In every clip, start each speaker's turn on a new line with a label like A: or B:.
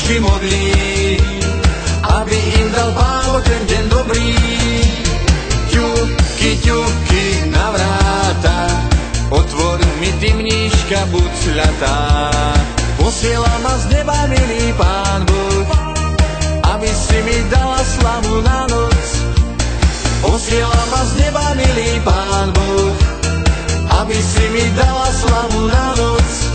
A: oči modlí, aby im dal Pán Boh ten deň dobrý. Ťuky, ťuky na vráta, otvor mi ty mníška, buď sľatá. Posiela ma z neba milý Pán Boh, aby si mi dala slavu na noc. Posiela ma z neba milý Pán Boh, aby si mi dala slavu na noc.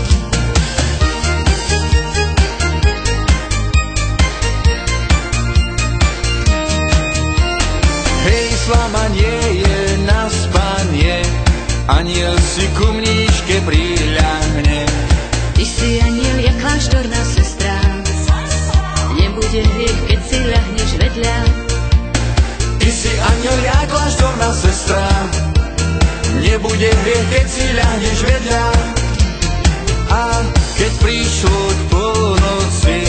A: Hej, slava nie je na spanie, aniel si ku mníške priľahne.
B: Ty si aniel, jak kláštorná sestra, nebude hriech, keď si ľahneš vedľa.
A: Ty si aniel, jak kláštorná sestra, nebude hriech, keď si ľahneš vedľa. A keď prišlo k polnoci,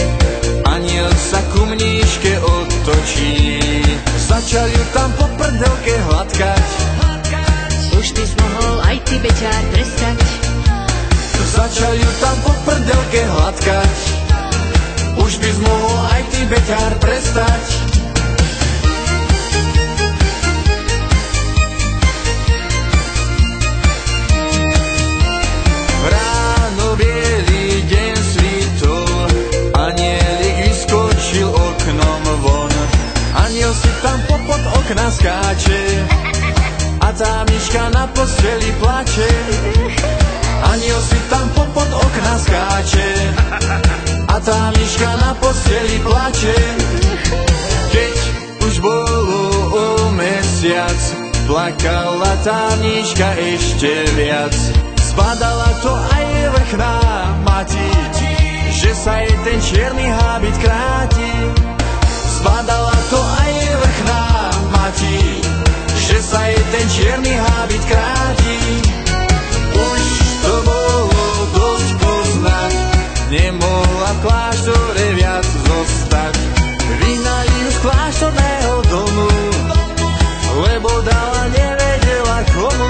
A: aniel sa ku mníške otočí. Začal ju tam po prdelke hladkať,
B: už by mohol aj ty beťár trestať.
A: Začal ju tam po prdelke hladkať, už by mohol aj ty beťár prestať. Ráno bielý deň svítol, anielik vyskočil oknom von. Aniel si tam popod okna skáče a tá myška na posteli plače. Aniel si tam popod okna skáče a tá myška na posteli plače. Keď už bolo o mesiac, plakala tá myška ešte viac. Zbadala to aj vrchná mati, že sa jej ten čierny hábit kráti. Zbadala to aj vrchná mati, že sa jej ten čierny hábit kráti. Už to bolo dosť poznať, nemohla v kláštore viac zostať. Vyhnali ju z kláštorného domu, lebo dala nevedela komu.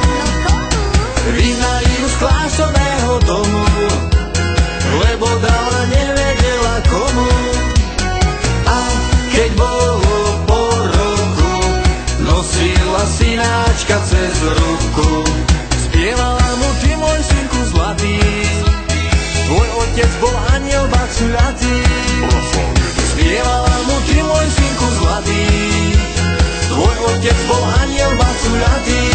A: Vyhnali ju z kláštorného domu, lebo dala nevedela komu. A keď bolo po roku, nosila synáčka cez ruku. Spievala mu, ty môj synku zlatý, tvoj otec bol aniel bacľatý. Spievala mu, ty môj synku zlatý, tvoj otec bol aniel bacľatý.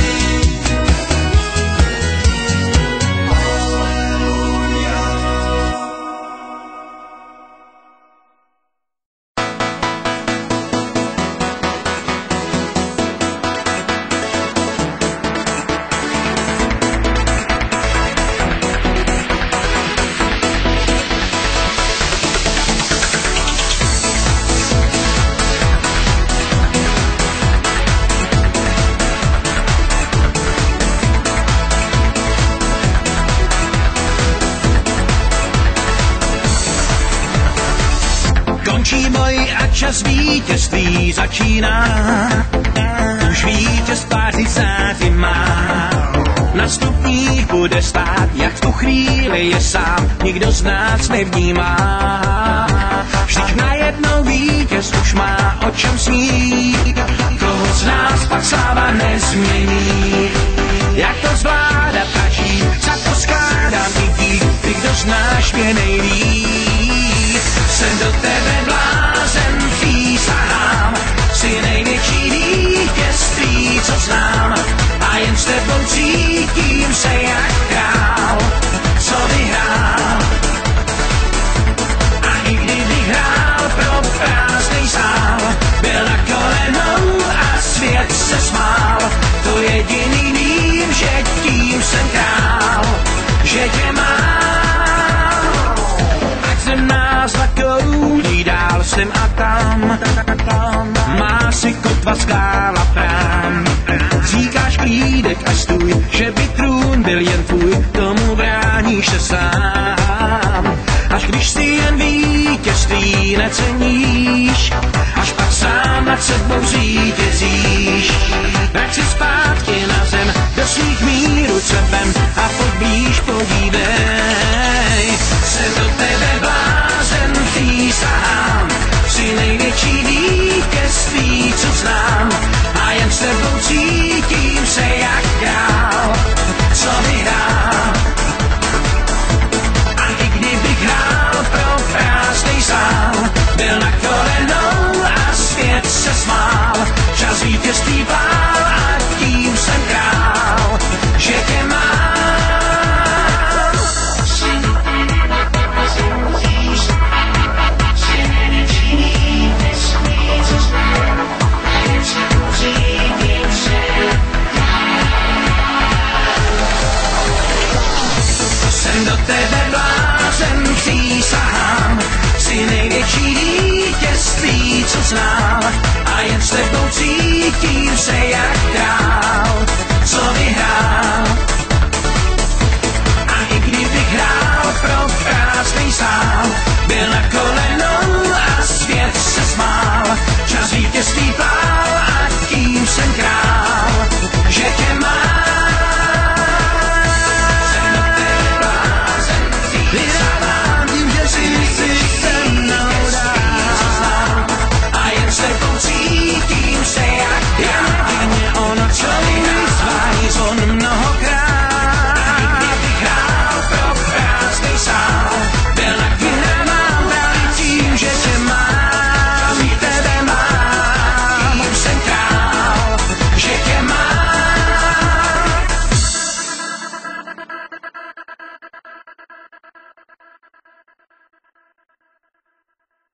C: Čas vítězství začíná, už vítěz tváří záři má. Na stupních bude stát, jak v tu chvíli je sám, nikdo z nás nevnímá. Vždyť najednou vítěz už má o čem snít, koho z nás pak sláva nezmění. Jak to zvládat a žít, za to skládám i dík, ty kdo znáš mě nejlíp. Jsem do tebe blázen, přísahám, si největší vítězství, co znám. A jen s tebou cítím se jak král, co vyhrál. A i kdybych hrál pro prázdnej sál, byl na kolenou a svět se smál. To jediný vím, že tím jsem král, že tě mám. Ať jsem nás koulí dál sem a tam, má si kotva skála prám. Říkáš klídek a stůj, že by trůn byl jen tvůj, tomu bráníš se sám. Až když si jen vítězství neceníš, až pak sám nad sebou zvítězíš. Vrať si zpátky na zem, do svých mírů cepem a podblíž podívej. Jsem do tebe blázen, přísahám. snách a jen s tebou cítím se